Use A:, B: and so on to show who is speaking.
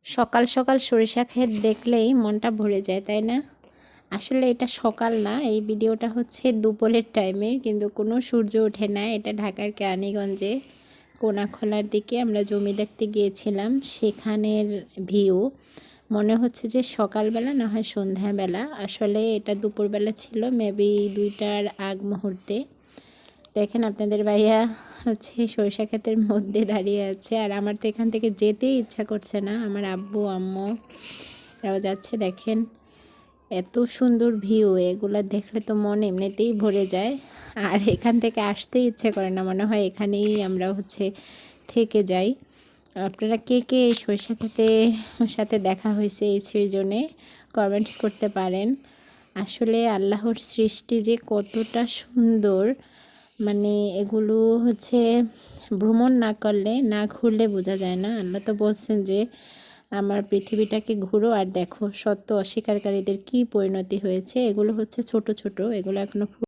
A: সকাল সকাল সরিষা ক্ষেত দেখলেই মনটা ভরে যায়, তাই না? আসলে এটা সকাল না, এই ভিডিওটা হচ্ছে দুপুরের টাইমের, কিন্তু কোনো সূর্য ওঠে না। এটা ঢাকার কেরানীগঞ্জে কোনাখলার দিকে আমরা জমি দেখতে গিয়েছিলাম, সেখানের ভিউ। মনে হচ্ছে যে সকালবেলা না হয় সন্ধ্যাবেলা, আসলে এটা দুপুরবেলা ছিল, মেবি 2টার আগ মুহূর্তে। দেখেন আপনাদের ভাইয়া হচ্ছে সরিষা ক্ষেতের মধ্যে দাঁড়িয়ে আছে, আর আমার তো এখান থেকে যেতেই ইচ্ছা করছে না। আমার আব্বু আম্মু এরাও যাচ্ছে। দেখেন এত সুন্দর ভিউ, এগুলো দেখলে তো মন এমনিতেই ভরে যায়, আর এখান থেকে আসতেই ইচ্ছে করে না, মনে হয় এখানেই আমরা হচ্ছে থেকে যাই। আপনারা কে কে এই সরিষা ক্ষেতে সাথে দেখা হয়েছে এই সৃজনে কমেন্টস করতে পারেন। আসলে আল্লাহর সৃষ্টি যে কতটা সুন্দর, মানে এগুলো হচ্ছে ভ্রমণ না করলে, না ঘুরলে বোঝা যায় না। আল্লাহ তো বলছেন যে আমার পৃথিবীটাকে ঘুরো আর দেখো। সত্য অস্বীকারীদের কি পরিণতি হয়েছে। এগুলো হচ্ছে ছোট ছোট, এগুলো এখনো